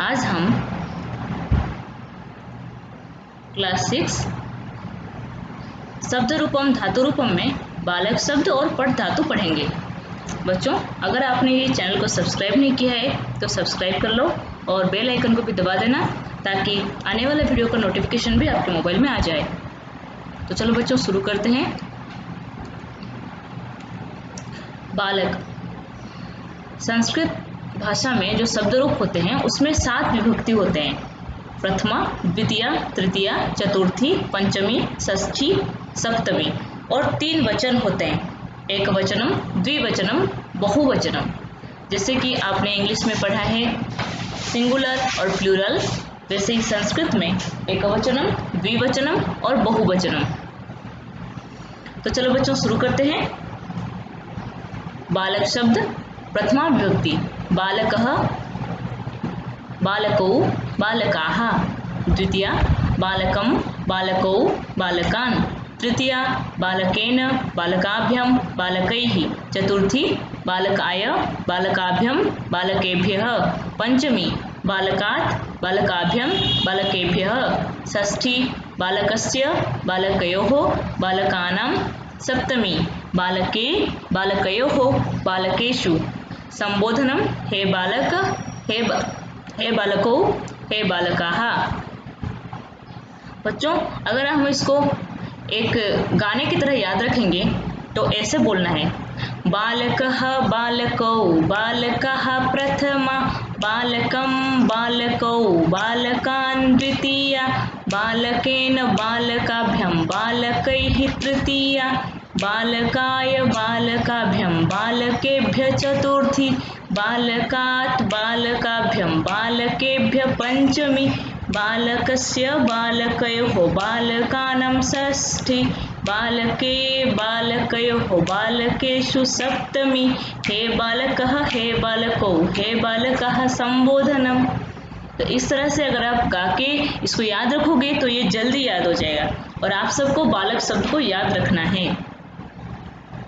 आज हम क्लास 6 शब्द रूपम धातु रूपम में बालक शब्द और पठ धातु पढ़ेंगे। बच्चों, अगर आपने ये चैनल को सब्सक्राइब नहीं किया है तो सब्सक्राइब कर लो और बेल आइकन को भी दबा देना ताकि आने वाले वीडियो का नोटिफिकेशन भी आपके मोबाइल में आ जाए। तो चलो बच्चों शुरू करते हैं। बालक संस्कृत भाषा में जो शब्द रूप होते हैं उसमें 7 विभक्ति होते हैं। प्रथमा, द्वितीया, तृतीया, चतुर्थी, पंचमी, षष्ठी, सप्तमी और 3 वचन होते हैं। एक वचनम, द्विवचनम, बहुवचनम। जैसे कि आपने इंग्लिश में पढ़ा है सिंगुलर और प्लूरल, वैसे ही संस्कृत में एकवचनम, द्विवचनम और बहुवचनम। तो चलो बच्चों शुरू करते हैं। बालक शब्द प्रथमा विभक्ति बालकः, बालकौ, बालकाः। द्वितीया बालकं, बालकौ, बालकान्। तृतीया बालकेन, बालकाभ्यां, बालकैः। चतुर्थी बालकाय, बालकाभ्यां, बालकेभ्यः। पंचमी बालकात्, बालकाभ्यां, बालकेभ्यः। षष्ठी बालकस्य, बालकयोः, बालकानां। सप्तमी बालके, बालकयोः, बालकेषु। संबोधनम हे बालक, हे बालकों, हे बालकाः। बच्चों, अगर हम इसको एक गाने की तरह याद रखेंगे तो ऐसे बोलना है। बालकः, बालकौ, बालकाः प्रथमा, बालकं, बालकौ, बालकान् द्वितीया, बालकेन, बालकाभ्यां, बालकैः तृतीया, बालकाय, बालकाभ्यां, बालकेभ्यः चतुर्थी, बालकात्, बालकाभ्यां, बालकेभ्यः पंचमी, बालकस्य, बालकयोः, बालकानां। षष्ठी बालके, बालकयोः, बालकेषु। सप्तमी हे बालकः, हे बालकौ, हे बालकाः। संबोधनम। तो इस तरह से अगर आप गा के इसको याद रखोगे तो ये जल्दी याद हो जाएगा और आप सबको बालक शब्द को याद रखना है।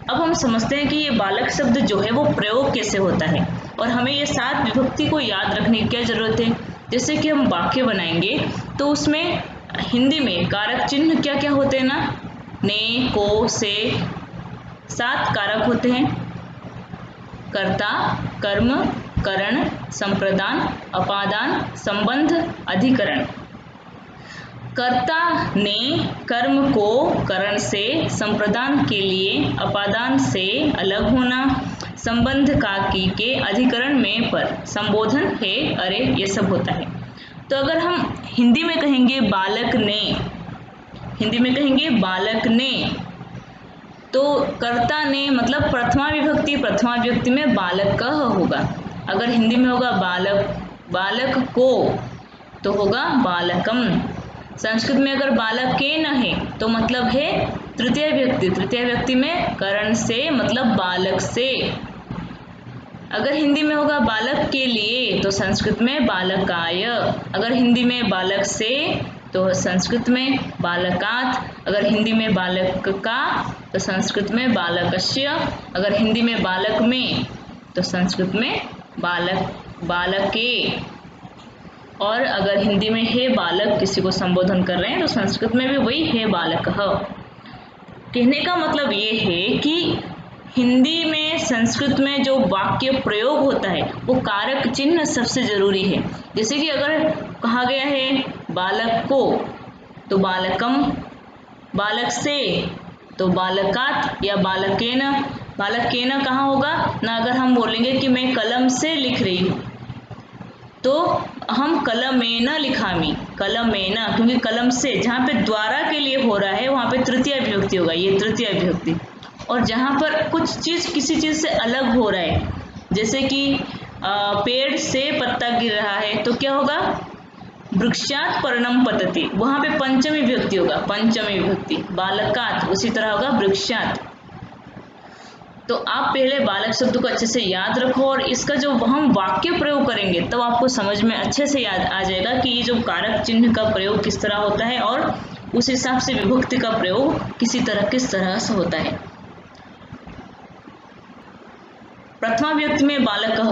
अब हम समझते हैं कि ये बालक शब्द जो है वो प्रयोग कैसे होता है और हमें ये 7 विभक्ति को याद रखने की क्या जरूरत है। जैसे कि हम वाक्य बनाएंगे तो उसमें हिंदी में कारक चिन्ह क्या क्या होते हैं ना, ने, को, से 7 कारक होते हैं। कर्ता, कर्म, करण, संप्रदान, अपादान, संबंध, अधिकरण। कर्ता ने कर्म को करण से, संप्रदान के लिए अपादान से अलग होना, संबंध का के अधिकरण में पर, संबोधन है, अरे, ये सब होता है। तो अगर हम हिंदी में कहेंगे बालक ने, हिंदी में कहेंगे बालक ने, तो कर्ता ने मतलब प्रथमा विभक्ति, प्रथमा विभक्ति में बालक का होगा। अगर हिंदी में होगा बालक, बालक को, तो होगा बालकम। संस्कृत में अगर बालक के न है तो मतलब है तृतीय विभक्ति, तृतीय विभक्ति में करण से मतलब बालक से। अगर हिंदी में होगा बालक के लिए तो संस्कृत में बालकाय। अगर हिंदी में बालक से तो संस्कृत में बालकात्। अगर हिंदी में बालक का तो संस्कृत में बालकस्य। अगर हिंदी में बालक में तो संस्कृत में बालक, बालके। और अगर हिंदी में हे बालक किसी को संबोधन कर रहे हैं तो संस्कृत में भी वही हे बालक। कहने का मतलब ये है कि हिंदी में, संस्कृत में जो वाक्य प्रयोग होता है वो कारक चिन्ह सबसे जरूरी है। जैसे कि अगर कहा गया है बालक को तो बालकम, बालक से तो बालकात् या बालकेन। बालकेन कहाँ होगा ना, अगर हम बोलेंगे कि मैं कलम से लिख रही हूँ तो हम कलमेन लिखामी, कलमेन, क्योंकि कलम से जहाँ पे द्वारा के लिए हो रहा है वहाँ पे तृतीय विभक्ति होगा, ये तृतीय विभक्ति। और जहाँ पर कुछ चीज़ किसी चीज़ से अलग हो रहा है, जैसे कि पेड़ से पत्ता गिर रहा है तो क्या होगा, वृक्षात् पर्णम पतति, वहाँ पे पंचमी विभक्ति होगा, पंचमी विभक्ति। बालकात् उसी तरह होगा वृक्षात्। तो आप पहले बालक शब्द को अच्छे से याद रखो और इसका जो हम वाक्य प्रयोग करेंगे तब आपको समझ में अच्छे से याद आ जाएगा कि ये जो कारक चिन्ह का प्रयोग किस तरह होता है और उस हिसाब से विभक्ति का प्रयोग किस तरह से होता है। प्रथमा विभक्ति में बालकः,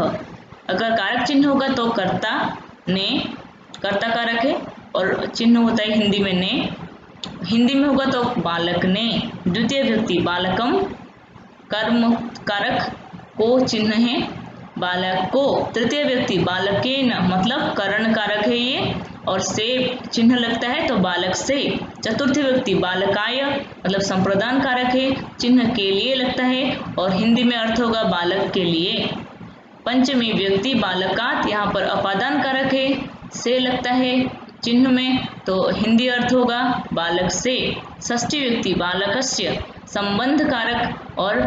अगर कारक चिन्ह होगा तो कर्ता, ने कर्ता कारक है और चिन्ह होता है हिंदी में ने। हिंदी में होगा तो बालक ने। द्वितीय व्यक्ति बालकम, कर्म कारक को चिन्ह है बालक को। तृतीय व्यक्ति बालकेन मतलब करण कारक है ये और से चिन्ह लगता है तो बालक से। चतुर्थ व्यक्ति बालकाय मतलब संप्रदान कारक है, चिन्ह के लिए लगता है और हिंदी में अर्थ होगा बालक के लिए। पंचमी व्यक्ति बालकात, यहाँ पर अपादान कारक है, से लगता है चिन्ह में तो हिंदी अर्थ होगा बालक से। षष्ठी व्यक्ति बालकस्य संबंध कारक और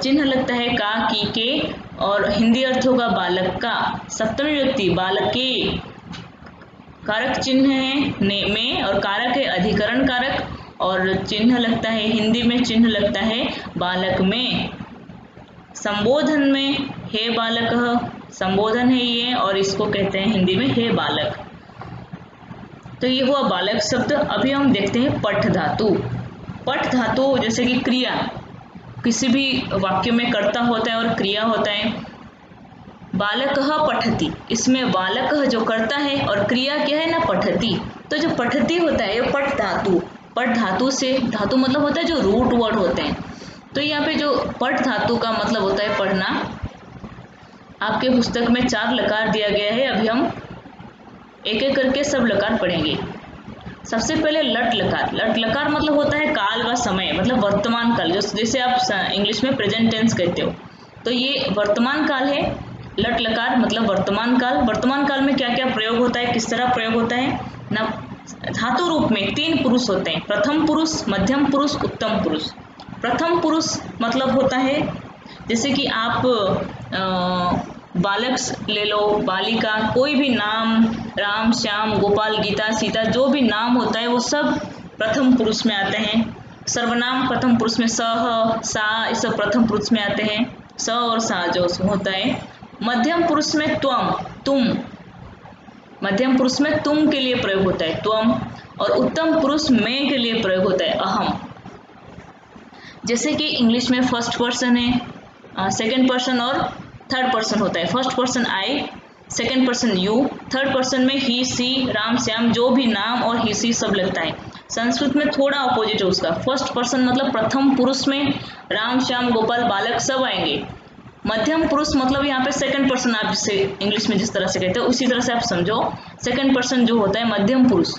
चिन्ह लगता है का की के और हिंदी अर्थ होगा बालक का। सप्तमी व्यक्ति बालके, कारक चिन्ह है ने में और कारक है अधिकरण कारक और चिन्ह लगता है हिंदी में चिन्ह लगता है बालक में। संबोधन में हे बालक, संबोधन है ये और इसको कहते हैं हिंदी में हे बालक। तो ये हुआ बालक शब्द। अभी हम देखते हैं पठ धातु। पठ धातु जैसे कि क्रिया, किसी भी वाक्य में कर्ता होता है और क्रिया होता है। बालकः पठति, इसमें बालकः जो कर्ता है और क्रिया क्या है ना पठति। तो जो पठति होता है ये पठ धातु, पठ धातु से, धातु मतलब होता है जो रूट वर्ड होते हैं। तो यहाँ पे जो पठ धातु का मतलब होता है पढ़ना। आपके पुस्तक में 4 लकार दिया गया है, अभी हम एक एक करके सब लकार पढ़ेंगे। सबसे पहले लट लकार। लट लकार मतलब होता है काल व समय, मतलब वर्तमान काल, जो जैसे आप इंग्लिश में प्रेजेंट टेंस कहते हो, तो ये वर्तमान काल है। लट लकार मतलब वर्तमान काल। वर्तमान काल में क्या क्या प्रयोग होता है, किस तरह प्रयोग होता है ना। धातु रूप में 3 पुरुष होते हैं, प्रथम पुरुष, मध्यम पुरुष, उत्तम पुरुष। प्रथम पुरुष मतलब होता है जैसे कि आप बालक ले लो, बालिका, कोई भी नाम, राम, श्याम, गोपाल, गीता, सीता, जो भी नाम होता है वो सब प्रथम पुरुष में आते हैं। सर्वनाम प्रथम पुरुष में सह, सा, ये सब प्रथम पुरुष में आते हैं। स और सा जो होता है। मध्यम पुरुष में त्वम, तुम, मध्यम पुरुष में तुम के लिए प्रयोग होता है त्वम। और उत्तम पुरुष में के लिए प्रयोग होता है अहम। जैसे कि इंग्लिश में फर्स्ट पर्सन है, सेकंड पर्सन और थर्ड पर्सन होता है। First person I, second person you, third person में ही, सी, राम, श्याम, जो भी नाम और ही, सी सब लगता है। संस्कृत में थोड़ा अपोजिट है उसका। फर्स्ट पर्सन मतलब प्रथम पुरुष में राम, श्याम, गोपाल, बालक सब आएंगे। मध्यम पुरुष मतलब यहाँ पे सेकंड पर्सन, आप जिसे इंग्लिश में जिस तरह से कहते हो उसी तरह से आप समझो। सेकंड पर्सन जो होता है मध्यम पुरुष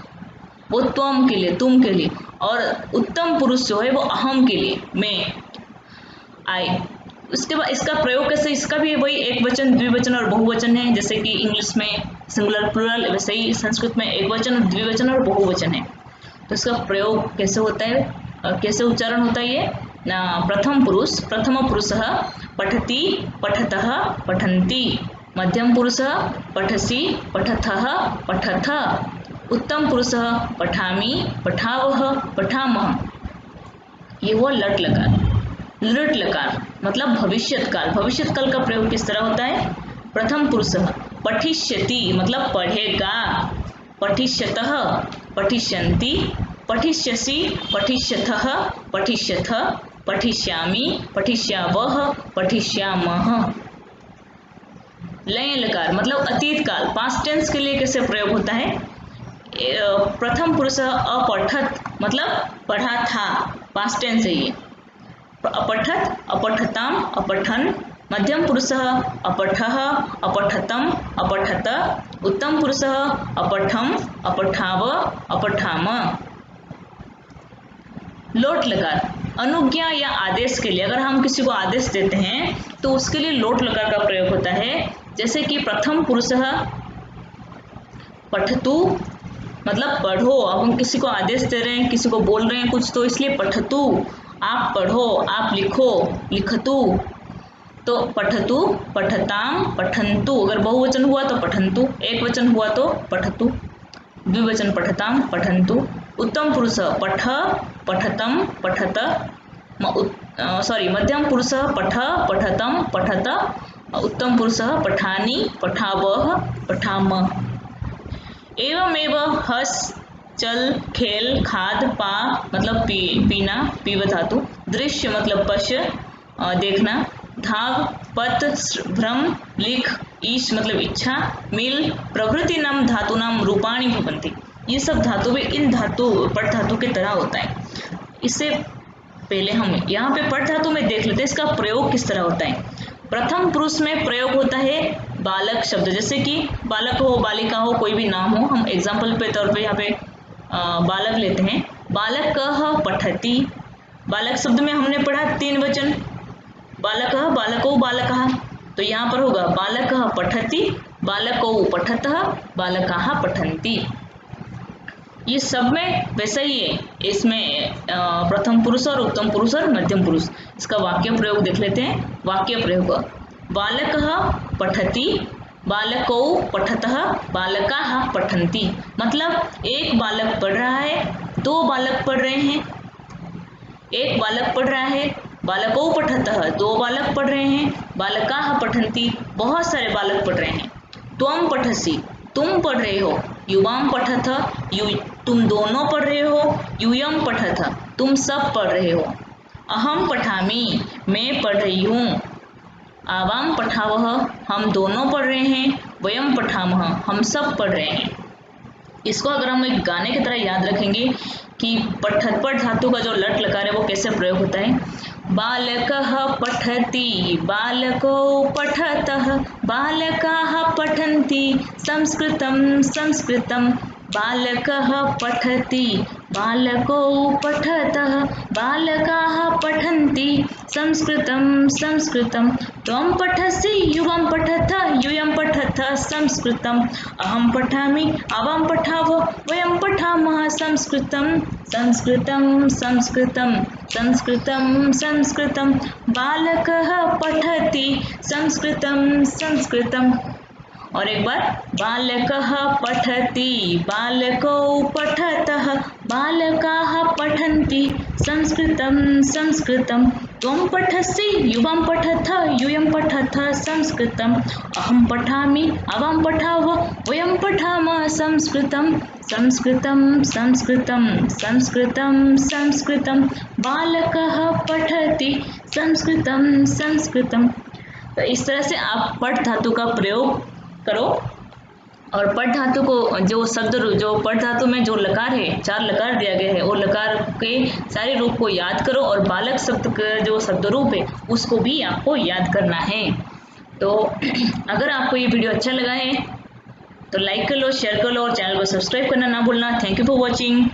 वो त्वम के लिए, तुम के लिए, और उत्तम पुरुष जो है वो अहम के लिए, मैं, आई। उसके बाद इसका प्रयोग कैसे, इसका भी वही एक वचन, द्विवचन और बहुवचन है। जैसे कि इंग्लिश में सिंगुलर प्लूरल, वैसे ही संस्कृत में एक वचन और द्विवचन और बहुवचन है। तो इसका प्रयोग कैसे होता है, कैसे उच्चारण होता है ये ना। प्रथम पुरुष, प्रथम पुरुषः पठति, पठतः, पठन्ति। मध्यम पुरुषः पठसि, पठथः, पठथ। उत्तम पुरुषः पठामि, पठावः, पठामः। ये हुआ लट लकार। लृट लकार मतलब भविष्यत काल। भविष्यत काल का प्रयोग किस तरह होता है। प्रथम पुरुषः पठिष्यति मतलब पढ़ेगा, पठिष्यतः, पठिष्यन्ति, पठिष्यसि, पठिष्यथः, पठिष्यथ, पठिष्यामि, पठिष्यावः, पठिष्यामः। लय लकार मतलब अतीत काल, पास्ट टेंस के लिए कैसे प्रयोग होता है। प्रथम पुरुष अपठत मतलब पढ़ा था, पास्ट टेंस है ये। अपठत, अपठताम, अपठन। मध्यम पुरुषः अपठः, अपठतम, अपठत। उत्तम पुरुषः अपठम, अपठाव, अपठाम। लोट लकार अनुज्ञा या आदेश के लिए, अगर हम किसी को आदेश देते हैं तो उसके लिए लोट लकार का प्रयोग होता है। जैसे कि प्रथम पुरुषः पठतु मतलब पढ़ो। अब हम किसी को आदेश दे रहे हैं, किसी को बोल रहे हैं कुछ, तो इसलिए पठतु, आप पढ़ो, आप लिखो, लिखतु। तो पठतु, पठताम, पठन्तु। अगर बहुवचन हुआ तो पठन्तु, एक वचन हुआ तो पठतु, द्विवचन पठताम, पठन्तु। उत्तम पुरुष पठ, पठतम, पठत। मध्यम पुरुष पठ, पठतम, पठत। उत्तम पुरुष पठानि, पठावः, पठामः। एवमेव हस, चल, खेल, खाद, पा मतलब पीना, पीव धातु। दृश्य मतलब पश्य, देखना। धाव, पथ, भ्रम, लिख, ईश मतलब इच्छा, मिल प्रभृतीनां धातूनां रूपाणि भवन्ति। ये सब धातु भी इन धातु पठ धातु के तरह होता है। इससे पहले हम यहाँ पे पठ धातु में देख लेते हैं इसका प्रयोग किस तरह होता है। प्रथम पुरुष में प्रयोग होता है बालक शब्द, जैसे कि बालक हो, बालिका हो, कोई भी नाम हो। हम एग्जाम्पल पे तौर पे यहाँ पे बालक लेते हैं। बालकः पठति, बालक शब्द में हमने पढ़ा 3 वचन, बालकः, बालको, बालकः। तो यहाँ पर होगा बालकः पठति, बालको पठतः, बालकाः पठन्ति। ये सब में वैसा ही है, इसमें प्रथम पुरुष और उत्तम पुरुष और मध्यम पुरुष। इसका वाक्य प्रयोग देख लेते हैं। वाक्य प्रयोग, बालकः पठति, बालकौ पठतः, बालकाः पठन्ति। मतलब एक बालक पढ़ रहा है, 2 बालक पढ़ रहे हैं। एक बालक पढ़ रहा है, बालकौ पठतः, 2 बालक पढ़ रहे हैं, बालकाः पठन्ति, बहुत सारे बालक पढ़ रहे हैं। त्वं पठसि, तुम पढ़ रहे हो। युवाम पठथ, तुम दोनों पढ़ रहे हो। यूयम पठथ, तुम सब पढ़ रहे हो। अहम पठामि, मैं पढ़ रही हूँ। आवाम पठावह, हम दोनों पढ़ रहे हैं। वयम पठामह, हम सब पढ़ रहे हैं। इसको अगर हम एक गाने की तरह याद रखेंगे कि पठ धातु का जो लट लकार है वो कैसे प्रयोग होता है। बालकः पठति, बालको पठतः, बालकाः पठन्ति संस्कृतं संस्कृतं। बालकः पठति, बालको पठतः, बालकाः पठन्ति संस्कृतं संस्कृतं। त्वं पठसि, युवं पठथ, यूयं पठथ संस्कृतम्। अहं पठामि, आवां पठाव, वयं पठामः संस्कृतं संस्कृतं संस्कृतं संस्कृतं संस्कृतं। बालकः पठति संस्कृतं संस्कृतं। और एक बार, बालकः पठति, बालको पठतः, बालकाः पठन्ति संस्कृतं संस्कृतं। त्वं पठसि, युवं पठथ, यूयं पठथ संस्कृतम्। अहं पठामि, आवां पठाव, वयं पठामः संस्कृतं संस्कृतं संस्कृतं संस्कृतं संस्कृतं। बालकः पठति संस्कृतं संस्कृतं। तो इस तरह से आप पठ धातु का प्रयोग करो और पठ धातु को जो शब्द जो पठ धातु में जो लकार है, 4 लकार दिया गया है, वो लकार के सारे रूप को याद करो और बालक शब्द का जो शब्द रूप है उसको भी आपको याद करना है। तो अगर आपको ये वीडियो अच्छा लगा है तो लाइक कर लो, शेयर कर लो और चैनल को सब्सक्राइब करना ना भूलना। Thank you for watching.